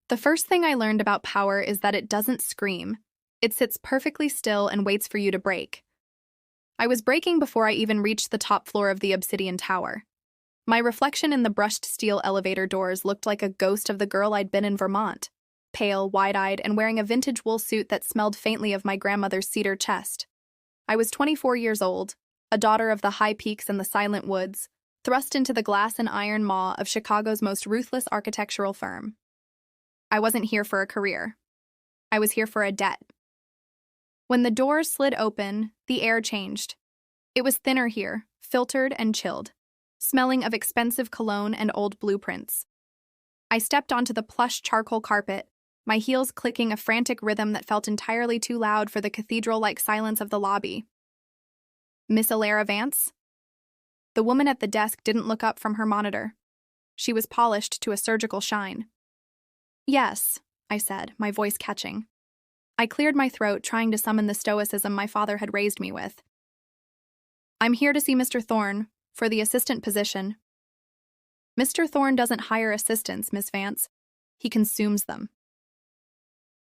The first thing I learned about power is that it doesn't scream. It sits perfectly still and waits for you to break. I was breaking before I even reached the top floor of the obsidian tower. My reflection in the brushed steel elevator doors looked like a ghost of the girl I'd been in Vermont, pale, wide-eyed, and wearing a vintage wool suit that smelled faintly of my grandmother's cedar chest. I was 24 years old, a daughter of the high peaks and the silent woods, thrust into the glass and iron maw of Chicago's most ruthless architectural firm. I wasn't here for a career. I was here for a debt. When the doors slid open, the air changed. It was thinner here, filtered and chilled, smelling of expensive cologne and old blueprints. I stepped onto the plush charcoal carpet, my heels clicking a frantic rhythm that felt entirely too loud for the cathedral-like silence of the lobby. "Miss Alara Vance?" The woman at the desk didn't look up from her monitor. She was polished to a surgical shine. "Yes," I said, my voice catching. I cleared my throat, trying to summon the stoicism my father had raised me with. "I'm here to see Mr. Thorne, for the assistant position." "Mr. Thorne doesn't hire assistants, Miss Vance. He consumes them."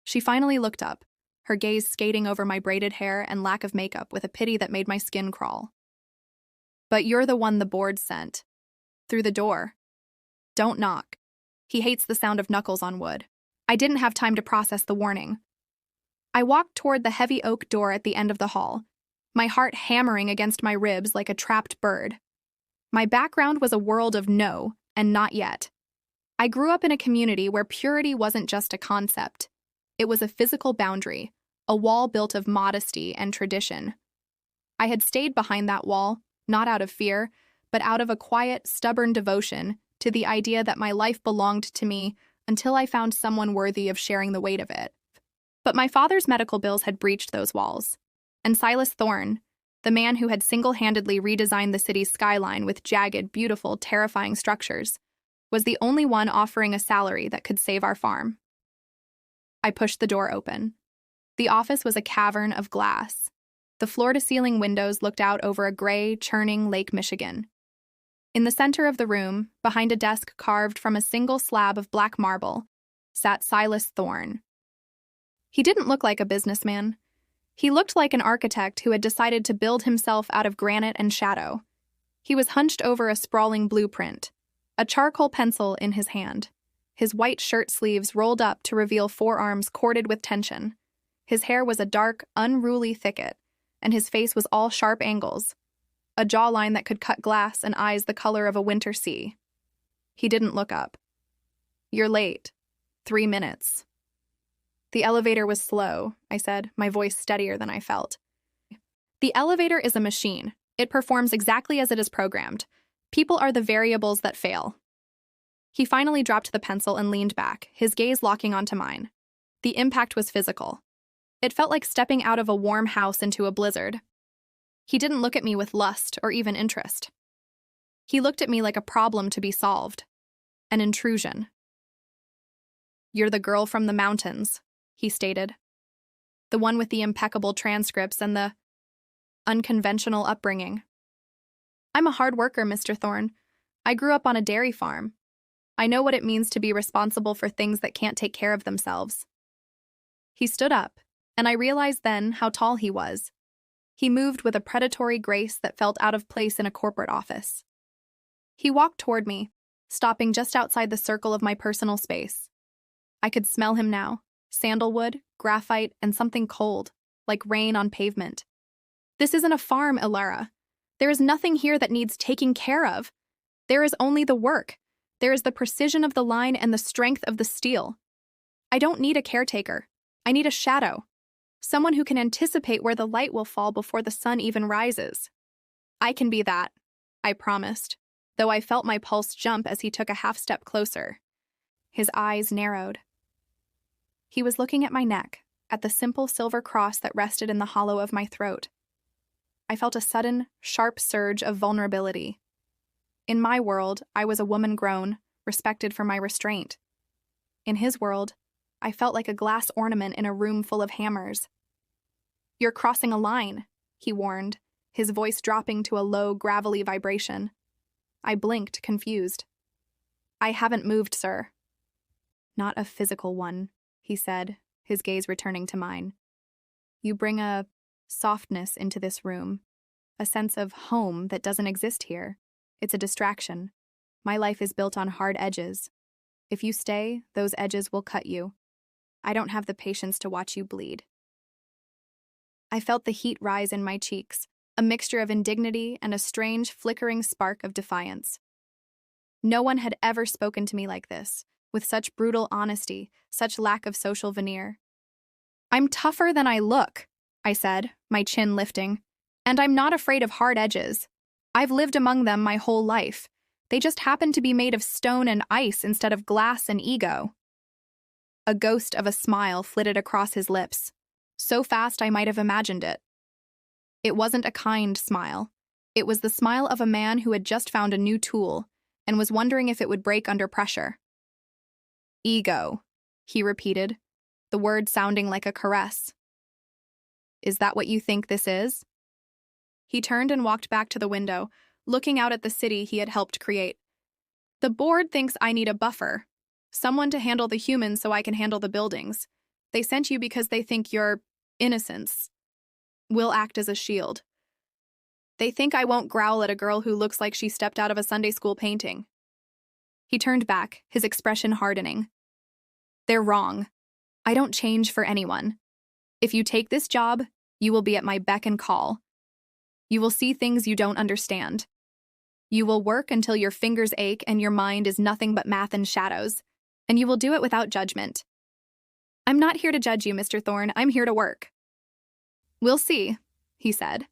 She finally looked up, her gaze skating over my braided hair and lack of makeup with a pity that made my skin crawl. "But you're the one the board sent. Through the door. Don't knock. He hates the sound of knuckles on wood." I didn't have time to process the warning. I walked toward the heavy oak door at the end of the hall, my heart hammering against my ribs like a trapped bird. My background was a world of no and not yet. I grew up in a community where purity wasn't just a concept. It was a physical boundary, a wall built of modesty and tradition. I had stayed behind that wall, not out of fear, but out of a quiet, stubborn devotion to the idea that my life belonged to me until I found someone worthy of sharing the weight of it. But my father's medical bills had breached those walls, and Silas Thorne, the man who had single-handedly redesigned the city's skyline with jagged, beautiful, terrifying structures, was the only one offering a salary that could save our farm. I pushed the door open. The office was a cavern of glass. The floor-to-ceiling windows looked out over a gray, churning Lake Michigan. In the center of the room, behind a desk carved from a single slab of black marble, sat Silas Thorne. He didn't look like a businessman. He looked like an architect who had decided to build himself out of granite and shadow. He was hunched over a sprawling blueprint, a charcoal pencil in his hand, his white shirt sleeves rolled up to reveal forearms corded with tension. His hair was a dark, unruly thicket, and his face was all sharp angles, a jawline that could cut glass and eyes the color of a winter sea. He didn't look up. "You're late. 3 minutes." "The elevator was slow," I said, my voice steadier than I felt. "The elevator is a machine. It performs exactly as it is programmed. People are the variables that fail." He finally dropped the pencil and leaned back, his gaze locking onto mine. The impact was physical. It felt like stepping out of a warm house into a blizzard. He didn't look at me with lust or even interest. He looked at me like a problem to be solved. An intrusion. "You're the girl from the mountains," he stated. "The one with the impeccable transcripts and the unconventional upbringing." "I'm a hard worker, Mr. Thorne. I grew up on a dairy farm. I know what it means to be responsible for things that can't take care of themselves." He stood up, and I realized then how tall he was. He moved with a predatory grace that felt out of place in a corporate office. He walked toward me, stopping just outside the circle of my personal space. I could smell him now. Sandalwood, graphite, and something cold, like rain on pavement. "This isn't a farm, Alara. There is nothing here that needs taking care of. There is only the work. There is the precision of the line and the strength of the steel. I don't need a caretaker. I need a shadow. Someone who can anticipate where the light will fall before the sun even rises." "I can be that," I promised, though I felt my pulse jump as he took a half step closer. His eyes narrowed. He was looking at my neck, at the simple silver cross that rested in the hollow of my throat. I felt a sudden, sharp surge of vulnerability. In my world, I was a woman grown, respected for my restraint. In his world, I felt like a glass ornament in a room full of hammers. "You're crossing a line," he warned, his voice dropping to a low, gravelly vibration. I blinked, confused. "I haven't moved, sir." Not a physical one, he said, his gaze returning to mine. You bring a softness into this room, a sense of home that doesn't exist here. It's a distraction. My life is built on hard edges. If you stay, those edges will cut you. I don't have the patience to watch you bleed. I felt the heat rise in my cheeks, a mixture of indignity and a strange, flickering spark of defiance. No one had ever spoken to me like this, with such brutal honesty, such lack of social veneer. I'm tougher than I look, I said, my chin lifting, and I'm not afraid of hard edges. I've lived among them my whole life. They just happen to be made of stone and ice instead of glass and ego. A ghost of a smile flitted across his lips, so fast I might have imagined it. It wasn't a kind smile. It was the smile of a man who had just found a new tool and was wondering if it would break under pressure. Ego, he repeated, the word sounding like a caress. Is that what you think this is? He turned and walked back to the window, looking out at the city he had helped create. The board thinks I need a buffer, someone to handle the humans so I can handle the buildings. They sent you because they think your innocence will act as a shield. They think I won't growl at a girl who looks like she stepped out of a Sunday school painting. He turned back, his expression hardening. They're wrong. I don't change for anyone. If you take this job, you will be at my beck and call. You will see things you don't understand. You will work until your fingers ache and your mind is nothing but math and shadows, and you will do it without judgment. I'm not here to judge you, Mr. Thorne. I'm here to work. We'll see, he said.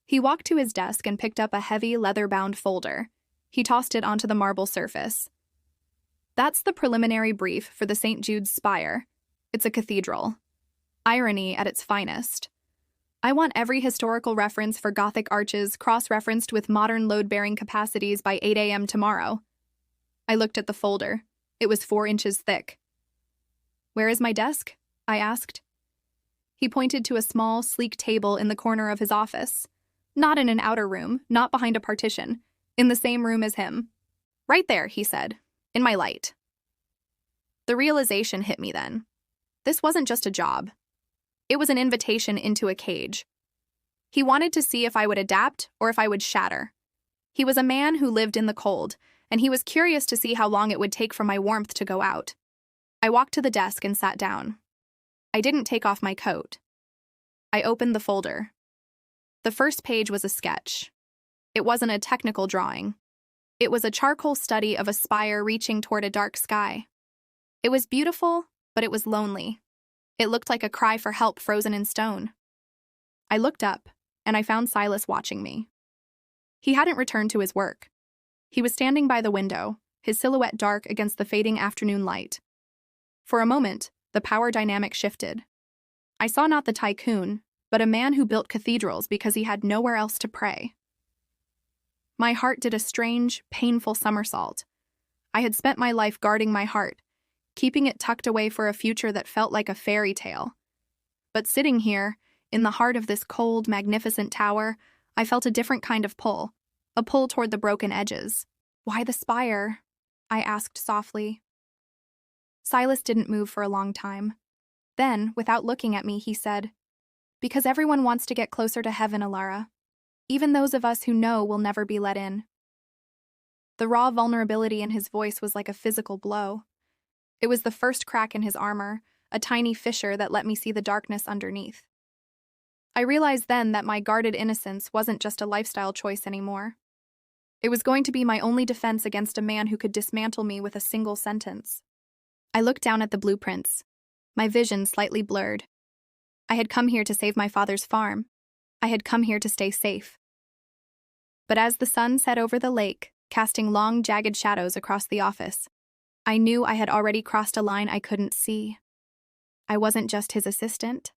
He walked to his desk and picked up a heavy, leather-bound folder. He tossed it onto the marble surface. That's the preliminary brief for the St. Jude's spire. It's a cathedral. Irony at its finest. I want every historical reference for Gothic arches cross-referenced with modern load-bearing capacities by 8 a.m. tomorrow. I looked at the folder. It was 4 inches thick. Where is my desk? I asked. He pointed to a small, sleek table in the corner of his office. Not in an outer room, not behind a partition, in the same room as him. Right there, he said, in my light. The realization hit me then. This wasn't just a job. It was an invitation into a cage. He wanted to see if I would adapt or if I would shatter. He was a man who lived in the cold, and he was curious to see how long it would take for my warmth to go out. I walked to the desk and sat down. I didn't take off my coat. I opened the folder. The first page was a sketch. It wasn't a technical drawing. It was a charcoal study of a spire reaching toward a dark sky. It was beautiful, but it was lonely. It looked like a cry for help frozen in stone. I looked up, and I found Silas watching me. He hadn't returned to his work. He was standing by the window, his silhouette dark against the fading afternoon light. For a moment, the power dynamic shifted. I saw not the tycoon, but a man who built cathedrals because he had nowhere else to pray. My heart did a strange, painful somersault. I had spent my life guarding my heart, keeping it tucked away for a future that felt like a fairy tale. But sitting here, in the heart of this cold, magnificent tower, I felt a different kind of pull, a pull toward the broken edges. Why the spire? I asked softly. Silas didn't move for a long time. Then, without looking at me, he said, Because everyone wants to get closer to heaven, Alara. Even those of us who know will never be let in. The raw vulnerability in his voice was like a physical blow. It was the first crack in his armor, a tiny fissure that let me see the darkness underneath. I realized then that my guarded innocence wasn't just a lifestyle choice anymore. It was going to be my only defense against a man who could dismantle me with a single sentence. I looked down at the blueprints, my vision slightly blurred. I had come here to save my father's farm. I had come here to stay safe. But as the sun set over the lake, casting long, jagged shadows across the office, I knew I had already crossed a line I couldn't see. I wasn't just his assistant.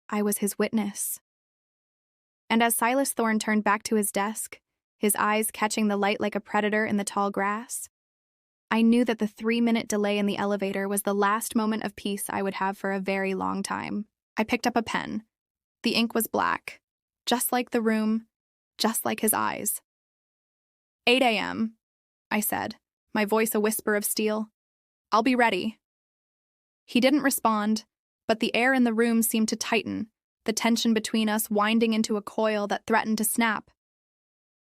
I was his witness. And as Silas Thorne turned back to his desk, his eyes catching the light like a predator in the tall grass, I knew that the 3-minute delay in the elevator was the last moment of peace I would have for a very long time. I picked up a pen. The ink was black, just like the room, just like his eyes. 8 a.m., I said, my voice a whisper of steel. I'll be ready. He didn't respond, but the air in the room seemed to tighten, the tension between us winding into a coil that threatened to snap.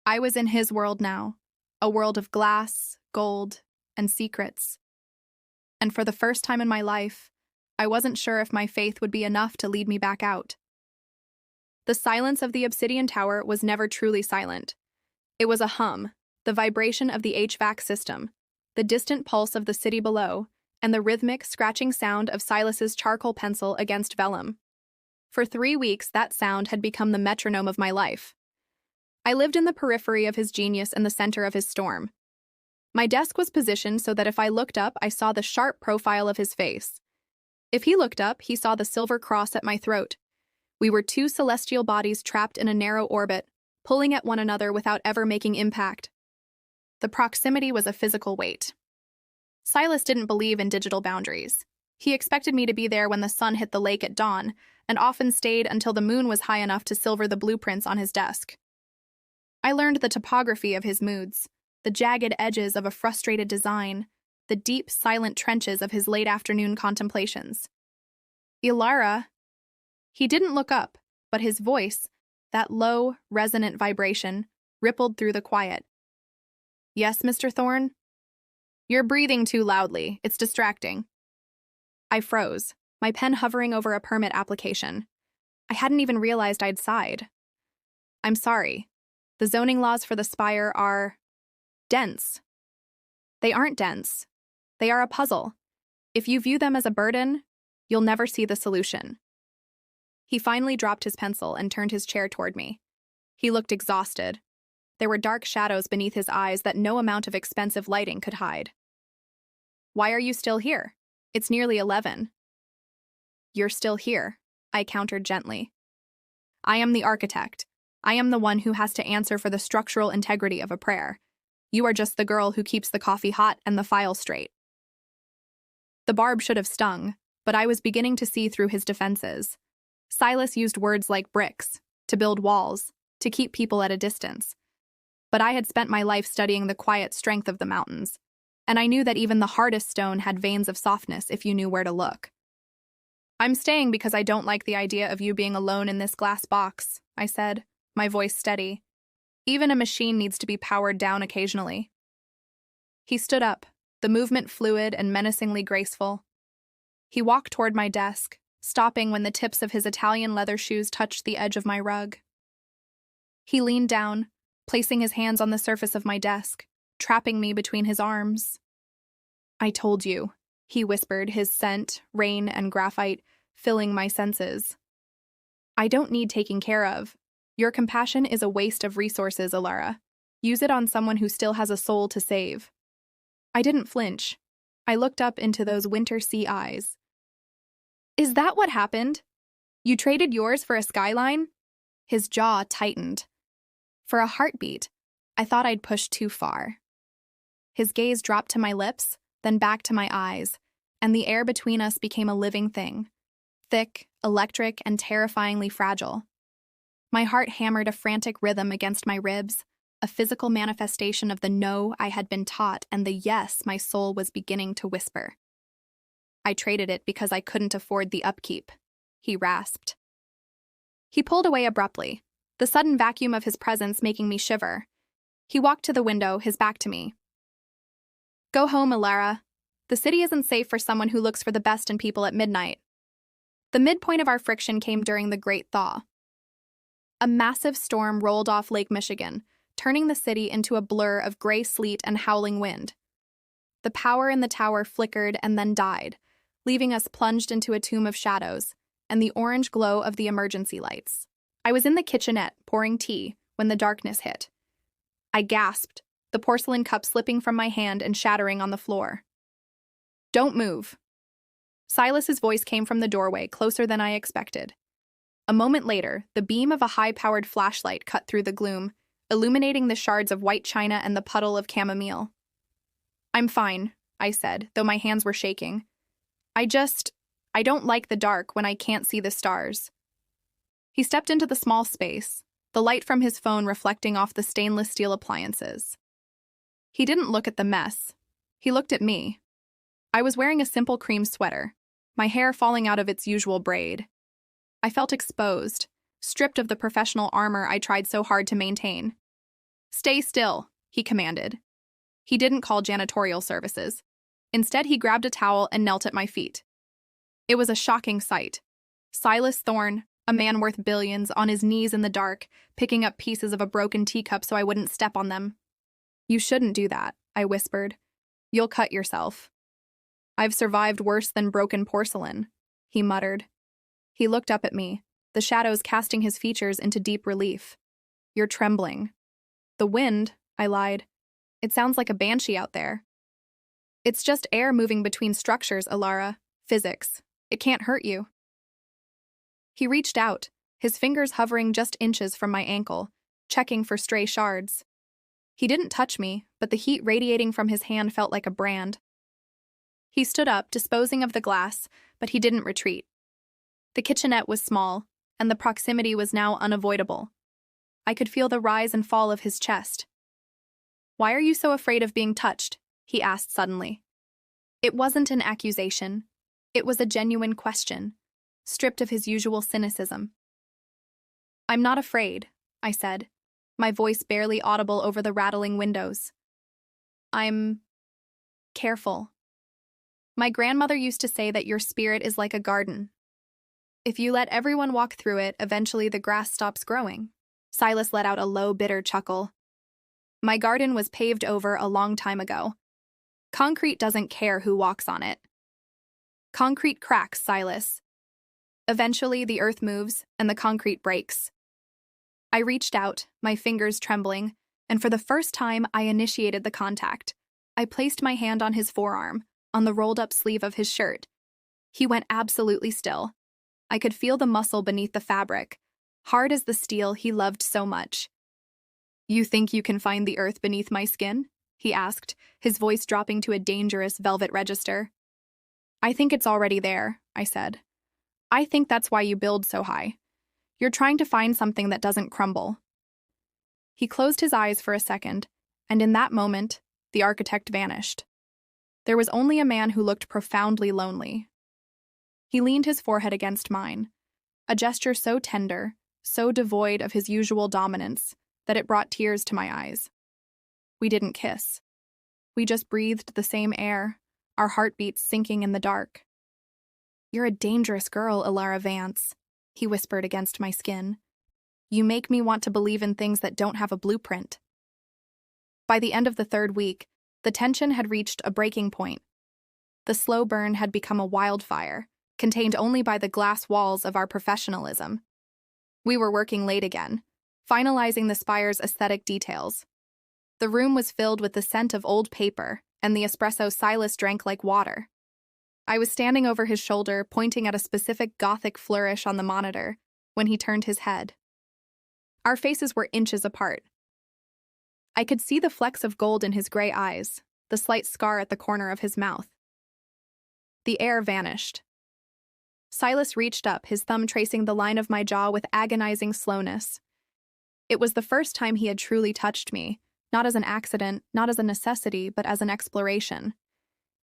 I was in his world now, a world of glass, gold, and secrets. And for the first time in my life, I wasn't sure if my faith would be enough to lead me back out. The silence of the obsidian tower was never truly silent. It was a hum, the vibration of the HVAC system, the distant pulse of the city below, and the rhythmic, scratching sound of Silas's charcoal pencil against vellum. For 3 weeks, that sound had become the metronome of my life. I lived in the periphery of his genius and the center of his storm. My desk was positioned so that if I looked up, I saw the sharp profile of his face. If he looked up, he saw the silver cross at my throat. We were two celestial bodies trapped in a narrow orbit, pulling at one another without ever making impact. The proximity was a physical weight. Silas didn't believe in digital boundaries. He expected me to be there when the sun hit the lake at dawn, and often stayed until the moon was high enough to silver the blueprints on his desk. I learned the topography of his moods, the jagged edges of a frustrated design, the deep, silent trenches of his late afternoon contemplations. Ilara. He didn't look up, but his voice, that low, resonant vibration, rippled through the quiet. Yes, Mr. Thorne? You're breathing too loudly. It's distracting. I froze, my pen hovering over a permit application. I hadn't even realized I'd sighed. I'm sorry. The zoning laws for the Spire are dense. They aren't dense. They are a puzzle. If you view them as a burden, you'll never see the solution. He finally dropped his pencil and turned his chair toward me. He looked exhausted. There were dark shadows beneath his eyes that no amount of expensive lighting could hide. Why are you still here? It's nearly 11. You're still here, I countered gently. I am the architect. I am the one who has to answer for the structural integrity of a prayer. You are just the girl who keeps the coffee hot and the file straight. The barb should have stung, but I was beginning to see through his defenses. Silas used words like bricks, to build walls, to keep people at a distance. But I had spent my life studying the quiet strength of the mountains, and I knew that even the hardest stone had veins of softness if you knew where to look. I'm staying because I don't like the idea of you being alone in this glass box, I said, my voice steady. Even a machine needs to be powered down occasionally. He stood up, the movement fluid and menacingly graceful. He walked toward my desk, stopping when the tips of his Italian leather shoes touched the edge of my rug. He leaned down, placing his hands on the surface of my desk, trapping me between his arms. I told you, he whispered, his scent, rain, and graphite filling my senses. I don't need taking care of. Your compassion is a waste of resources, Ilara. Use it on someone who still has a soul to save. I didn't flinch. I looked up into those winter sea eyes. Is that what happened? You traded yours for a skyline? His jaw tightened. For a heartbeat, I thought I'd pushed too far. His gaze dropped to my lips, then back to my eyes, and the air between us became a living thing. Thick, electric, and terrifyingly fragile. My heart hammered a frantic rhythm against my ribs, a physical manifestation of the no I had been taught and the yes my soul was beginning to whisper. I traded it because I couldn't afford the upkeep, he rasped. He pulled away abruptly, the sudden vacuum of his presence making me shiver. He walked to the window, his back to me. Go home, Ilara. The city isn't safe for someone who looks for the best in people at midnight. The midpoint of our friction came during the Great Thaw. A massive storm rolled off Lake Michigan, turning the city into a blur of gray sleet and howling wind. The power in the tower flickered and then died, leaving us plunged into a tomb of shadows and the orange glow of the emergency lights. I was in the kitchenette, pouring tea, when the darkness hit. I gasped, the porcelain cup slipping from my hand and shattering on the floor. Don't move. Silas's voice came from the doorway, closer than I expected. A moment later, the beam of a high-powered flashlight cut through the gloom, illuminating the shards of white china and the puddle of chamomile. I'm fine, I said, though my hands were shaking. I don't like the dark when I can't see the stars. He stepped into the small space, the light from his phone reflecting off the stainless steel appliances. He didn't look at the mess. He looked at me. I was wearing a simple cream sweater, my hair falling out of its usual braid. I felt exposed, stripped of the professional armor I tried so hard to maintain. "Stay still," he commanded. He didn't call janitorial services. Instead, he grabbed a towel and knelt at my feet. It was a shocking sight. Silas Thorne, a man worth billions, on his knees in the dark, picking up pieces of a broken teacup so I wouldn't step on them. "You shouldn't do that," I whispered. "You'll cut yourself." "I've survived worse than broken porcelain," he muttered. He looked up at me, the shadows casting his features into deep relief. "You're trembling." "The wind," I lied. "It sounds like a banshee out there." "It's just air moving between structures, Alara. Physics. It can't hurt you." He reached out, his fingers hovering just inches from my ankle, checking for stray shards. He didn't touch me, but the heat radiating from his hand felt like a brand. He stood up, disposing of the glass, but he didn't retreat. The kitchenette was small, and the proximity was now unavoidable. I could feel the rise and fall of his chest. "Why are you so afraid of being touched?" he asked suddenly. It wasn't an accusation. It was a genuine question, stripped of his usual cynicism. "I'm not afraid," I said, my voice barely audible over the rattling windows. "I'm careful. My grandmother used to say that your spirit is like a garden. If you let everyone walk through it, eventually the grass stops growing." Silas let out a low, bitter chuckle. "My garden was paved over a long time ago. Concrete doesn't care who walks on it." "Concrete cracks, Silas. Eventually, the earth moves, and the concrete breaks." I reached out, my fingers trembling, and for the first time, I initiated the contact. I placed my hand on his forearm, on the rolled-up sleeve of his shirt. He went absolutely still. I could feel the muscle beneath the fabric, hard as the steel he loved so much. "You think you can find the earth beneath my skin?" he asked, his voice dropping to a dangerous velvet register. "I think it's already there," I said. "I think that's why you build so high. You're trying to find something that doesn't crumble." He closed his eyes for a second, and in that moment, the architect vanished. There was only a man who looked profoundly lonely. He leaned his forehead against mine, a gesture so tender, so devoid of his usual dominance, that it brought tears to my eyes. We didn't kiss. We just breathed the same air, our heartbeats sinking in the dark. "You're a dangerous girl, Alara Vance," he whispered against my skin. "You make me want to believe in things that don't have a blueprint." By the end of the third week, the tension had reached a breaking point. The slow burn had become a wildfire, contained only by the glass walls of our professionalism. We were working late again, finalizing the spire's aesthetic details. The room was filled with the scent of old paper and the espresso Silas drank like water. I was standing over his shoulder, pointing at a specific Gothic flourish on the monitor, when he turned his head. Our faces were inches apart. I could see the flecks of gold in his gray eyes, the slight scar at the corner of his mouth. The air vanished. Silas reached up, his thumb tracing the line of my jaw with agonizing slowness. It was the first time he had truly touched me, not as an accident, not as a necessity, but as an exploration.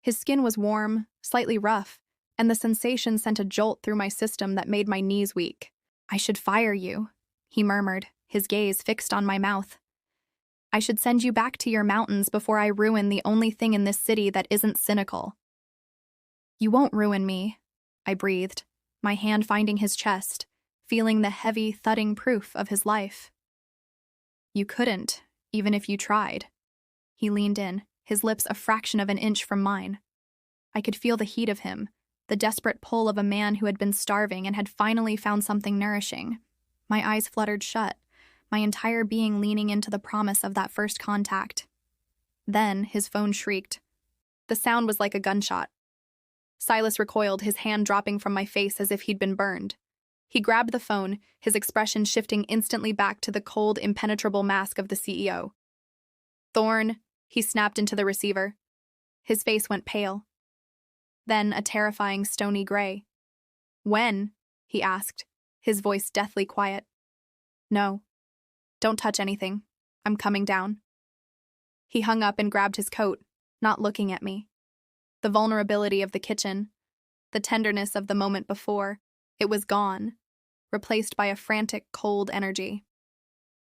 His skin was warm, slightly rough, and the sensation sent a jolt through my system that made my knees weak. "I should fire you," he murmured, his gaze fixed on my mouth. "I should send you back to your mountains before I ruin the only thing in this city that isn't cynical." "You won't ruin me," I breathed, my hand finding his chest, feeling the heavy, thudding proof of his life. "You couldn't, even if you tried." He leaned in, his lips a fraction of an inch from mine. I could feel the heat of him, the desperate pull of a man who had been starving and had finally found something nourishing. My eyes fluttered shut, my entire being leaning into the promise of that first contact. Then his phone shrieked. The sound was like a gunshot. Silas recoiled, his hand dropping from my face as if he'd been burned. He grabbed the phone, his expression shifting instantly back to the cold, impenetrable mask of the CEO. "Thorne," he snapped into the receiver. His face went pale. Then a terrifying stony gray. "When?" he asked, his voice deathly quiet. "No. Don't touch anything. I'm coming down." He hung up and grabbed his coat, not looking at me. The vulnerability of the kitchen, the tenderness of the moment before, it was gone, replaced by a frantic, cold energy.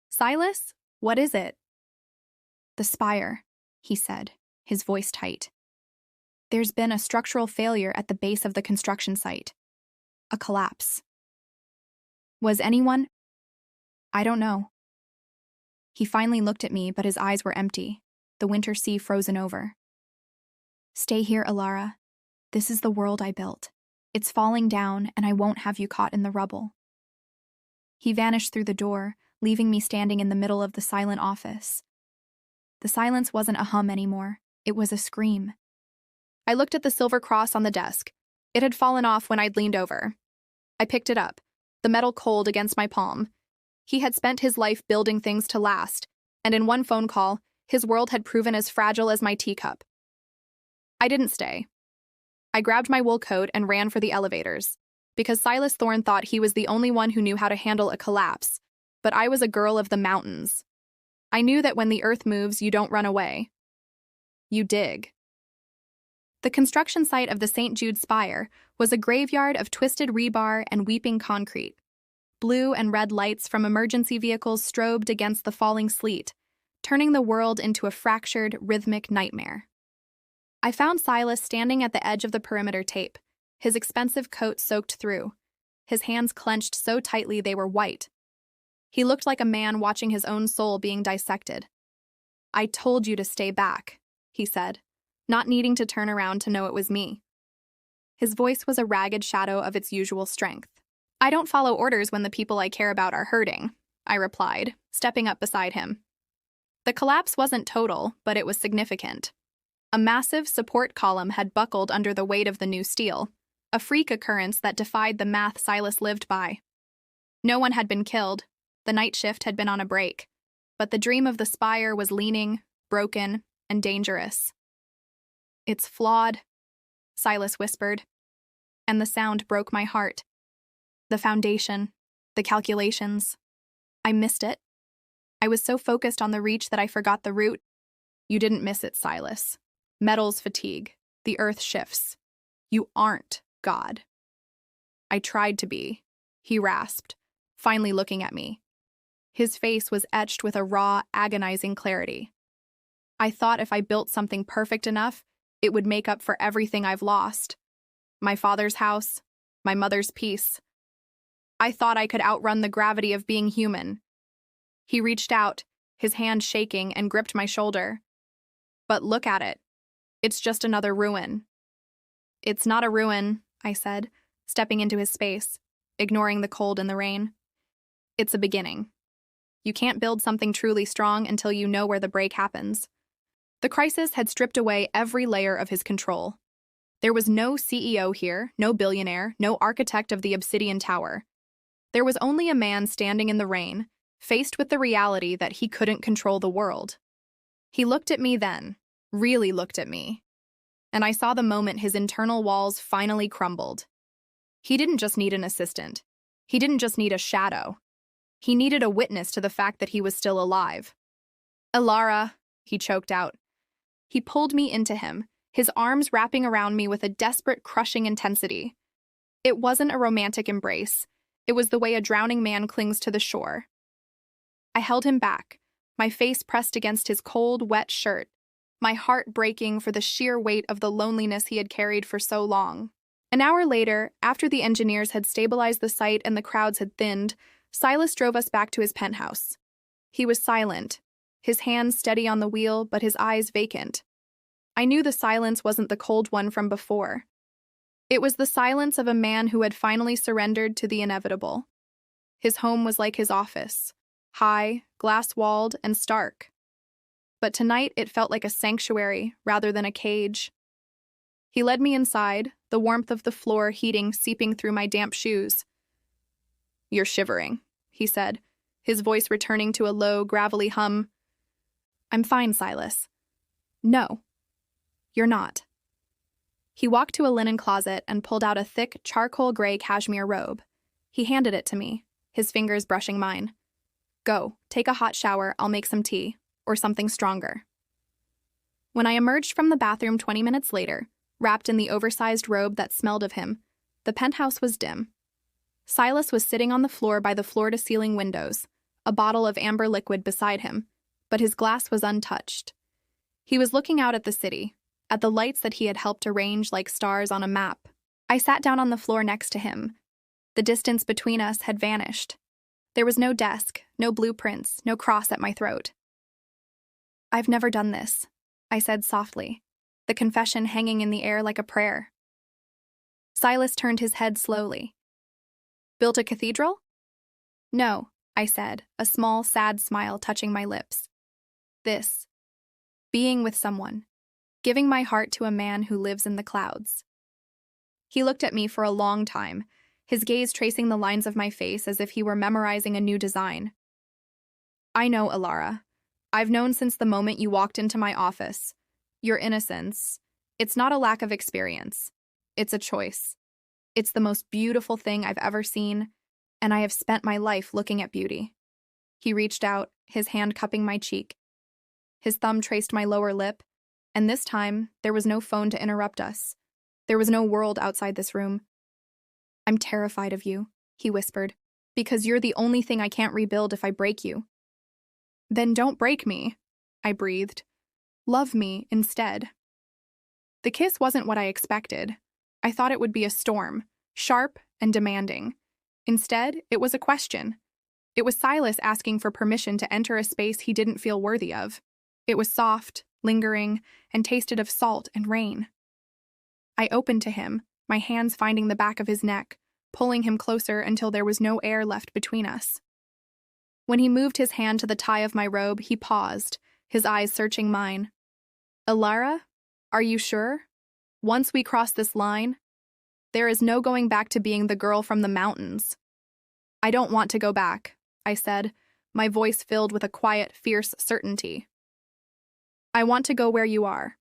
"Silas, what is it?" "The spire," he said, his voice tight. "There's been a structural failure at the base of the construction site. A collapse." "Was anyone—" "I don't know." He finally looked at me, but his eyes were empty, the winter sea frozen over. "Stay here, Alara. This is the world I built. It's falling down, and I won't have you caught in the rubble." He vanished through the door, leaving me standing in the middle of the silent office. The silence wasn't a hum anymore. It was a scream. I looked at the silver cross on the desk. It had fallen off when I'd leaned over. I picked it up, the metal cold against my palm. He had spent his life building things to last, and in one phone call, his world had proven as fragile as my teacup. I didn't stay. I grabbed my wool coat and ran for the elevators, because Silas Thorne thought he was the only one who knew how to handle a collapse, but I was a girl of the mountains. I knew that when the earth moves, you don't run away. You dig. The construction site of the St. Jude Spire was a graveyard of twisted rebar and weeping concrete. Blue and red lights from emergency vehicles strobed against the falling sleet, turning the world into a fractured, rhythmic nightmare. I found Silas standing at the edge of the perimeter tape, his expensive coat soaked through, his hands clenched so tightly they were white. He looked like a man watching his own soul being dissected. "I told you to stay back," he said, not needing to turn around to know it was me. His voice was a ragged shadow of its usual strength. "I don't follow orders when the people I care about are hurting," I replied, stepping up beside him. The collapse wasn't total, but it was significant. A massive support column had buckled under the weight of the new steel, a freak occurrence that defied the math Silas lived by. No one had been killed, the night shift had been on a break, but the dream of the spire was leaning, broken, and dangerous. "It's flawed," Silas whispered, and the sound broke my heart. The foundation, the calculations. I missed it. I was so focused on the reach that I forgot the root. "You didn't miss it, Silas. Metals fatigue. The earth shifts. You aren't God." "I tried to be," he rasped, finally looking at me. His face was etched with a raw, agonizing clarity. "I thought if I built something perfect enough, it would make up for everything I've lost. My father's house, my mother's peace. I thought I could outrun the gravity of being human." He reached out, his hand shaking, and gripped my shoulder. "But look at it. It's just another ruin." "It's not a ruin," I said, stepping into his space, ignoring the cold and the rain. "It's a beginning. You can't build something truly strong until you know where the break happens." The crisis had stripped away every layer of his control. There was no CEO here, no billionaire, no architect of the Obsidian Tower. There was only a man standing in the rain, faced with the reality that he couldn't control the world. He looked at me then, really looked at me, and I saw the moment his internal walls finally crumbled. He didn't just need an assistant. He didn't just need a shadow. He needed a witness to the fact that he was still alive. "Alara," he choked out. He pulled me into him, his arms wrapping around me with a desperate, crushing intensity. It wasn't a romantic embrace. It was the way a drowning man clings to the shore. I held him back, my face pressed against his cold, wet shirt, my heart breaking for the sheer weight of the loneliness he had carried for so long. An hour later, after the engineers had stabilized the site and the crowds had thinned, Silas drove us back to his penthouse. He was silent, his hands steady on the wheel, but his eyes vacant. I knew the silence wasn't the cold one from before. It was the silence of a man who had finally surrendered to the inevitable. His home was like his office, high, glass-walled, and stark. But tonight it felt like a sanctuary rather than a cage. He led me inside, the warmth of the floor heating seeping through my damp shoes. "You're shivering," he said, his voice returning to a low, gravelly hum. "I'm fine, Silas." "No, you're not." He walked to a linen closet and pulled out a thick, charcoal-gray cashmere robe. He handed it to me, his fingers brushing mine. "Go, take a hot shower, I'll make some tea, or something stronger." When I emerged from the bathroom 20 minutes later, wrapped in the oversized robe that smelled of him. The penthouse was dim. Silas was sitting on the floor by the floor-to-ceiling windows, a bottle of amber liquid beside him, but his glass was untouched. He was looking out at the city, at the lights that he had helped arrange like stars on a map. I sat down on the floor next to him. The distance between us had vanished. There was no desk, no blueprints, no cross at my throat. "I've never done this," I said softly, the confession hanging in the air like a prayer. Silas turned his head slowly. "Built a cathedral?" "No," I said, a small, sad smile touching my lips. "This. Being with someone. Giving my heart to a man who lives in the clouds." He looked at me for a long time, his gaze tracing the lines of my face as if he were memorizing a new design. "I know, Alara. I've known since the moment you walked into my office. Your innocence. It's not a lack of experience. It's a choice. It's the most beautiful thing I've ever seen, and I have spent my life looking at beauty." He reached out, his hand cupping my cheek. His thumb traced my lower lip, and this time, there was no phone to interrupt us. There was no world outside this room. "I'm terrified of you," he whispered, "because you're the only thing I can't rebuild if I break you." "Then don't break me," I breathed. "Love me instead." The kiss wasn't what I expected. I thought it would be a storm, sharp and demanding. Instead, it was a question. It was Silas asking for permission to enter a space he didn't feel worthy of. It was soft, lingering, and tasted of salt and rain. I opened to him, my hands finding the back of his neck, pulling him closer until there was no air left between us. When he moved his hand to the tie of my robe, he paused, his eyes searching mine. "Alara, are you sure? Once we cross this line, there is no going back to being the girl from the mountains." "I don't want to go back," I said, my voice filled with a quiet, fierce certainty. "I want to go where you are."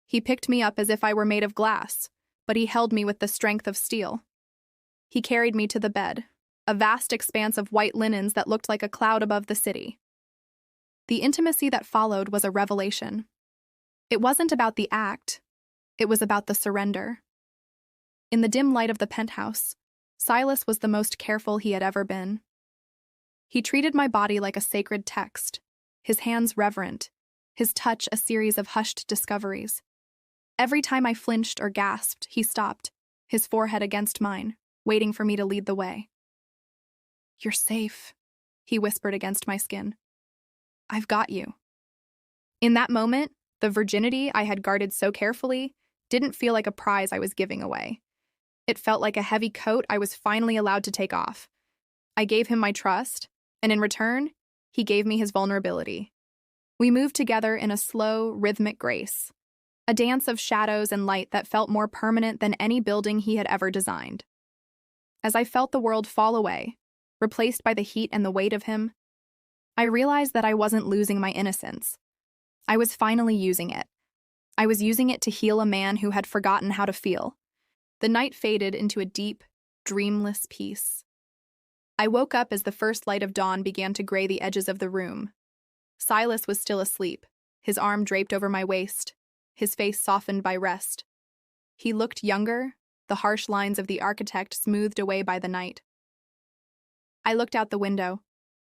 He picked me up as if I were made of glass, but he held me with the strength of steel. He carried me to the bed, a vast expanse of white linens that looked like a cloud above the city. The intimacy that followed was a revelation. It wasn't about the act, it was about the surrender. In the dim light of the penthouse, Silas was the most careful he had ever been. He treated my body like a sacred text, his hands reverent, his touch a series of hushed discoveries. Every time I flinched or gasped, he stopped, his forehead against mine, waiting for me to lead the way. "You're safe," he whispered against my skin. "I've got you." In that moment, the virginity I had guarded so carefully didn't feel like a prize I was giving away. It felt like a heavy coat I was finally allowed to take off. I gave him my trust, and in return, he gave me his vulnerability. We moved together in a slow, rhythmic grace, a dance of shadows and light that felt more permanent than any building he had ever designed. As I felt the world fall away, replaced by the heat and the weight of him, I realized that I wasn't losing my innocence. I was finally using it. I was using it to heal a man who had forgotten how to feel. The night faded into a deep, dreamless peace. I woke up as the first light of dawn began to gray the edges of the room. Silas was still asleep, his arm draped over my waist, his face softened by rest. He looked younger, the harsh lines of the architect smoothed away by the night. I looked out the window.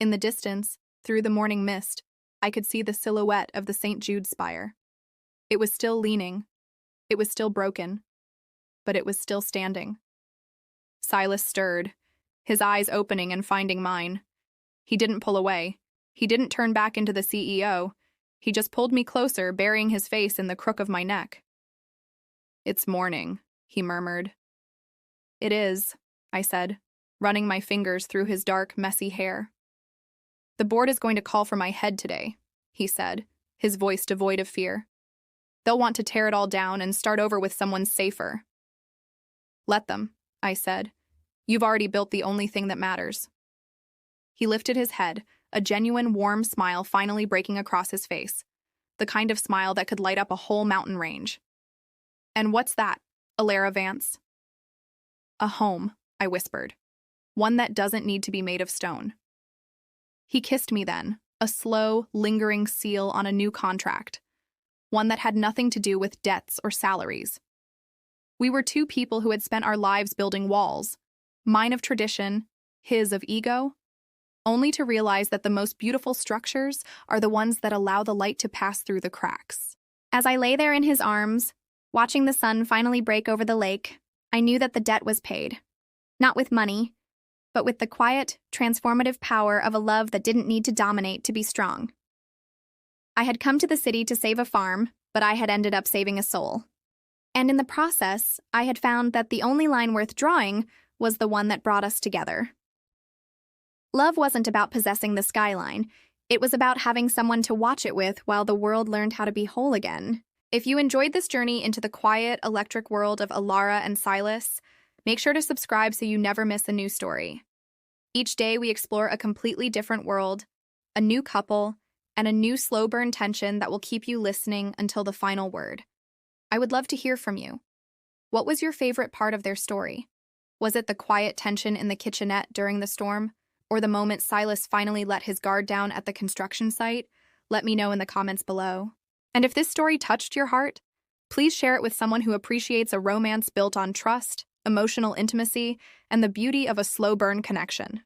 In the distance, through the morning mist, I could see the silhouette of the St. Jude spire. It was still leaning. It was still broken. But it was still standing. Silas stirred, his eyes opening and finding mine. He didn't pull away. He didn't turn back into the CEO. He just pulled me closer, burying his face in the crook of my neck. "It's morning," he murmured. "It is," I said, running my fingers through his dark, messy hair. "The board is going to call for my head today," he said, his voice devoid of fear. "They'll want to tear it all down and start over with someone safer." "Let them," I said. "You've already built the only thing that matters." He lifted his head, a genuine, warm smile finally breaking across his face, the kind of smile that could light up a whole mountain range. "And what's that, Alara Vance?" "A home," I whispered. "One that doesn't need to be made of stone." He kissed me then, a slow, lingering seal on a new contract. one that had nothing to do with debts or salaries. We were two people who had spent our lives building walls, mine of tradition, his of ego, only to realize that the most beautiful structures are the ones that allow the light to pass through the cracks. As I lay there in his arms, watching the sun finally break over the lake, I knew that the debt was paid. Not with money, but with the quiet, transformative power of a love that didn't need to dominate to be strong. I had come to the city to save a farm, but I had ended up saving a soul. And in the process, I had found that the only line worth drawing was the one that brought us together. Love wasn't about possessing the skyline. It was about having someone to watch it with while the world learned how to be whole again. If you enjoyed this journey into the quiet, electric world of Alara and Silas, make sure to subscribe so you never miss a new story. Each day we explore a completely different world, a new couple, and a new slow burn tension that will keep you listening until the final word. I would love to hear from you. What was your favorite part of their story? Was it the quiet tension in the kitchenette during the storm? Or the moment Silas finally let his guard down at the construction site? Let me know in the comments below. And if this story touched your heart, please share it with someone who appreciates a romance built on trust, emotional intimacy, and the beauty of a slow burn connection.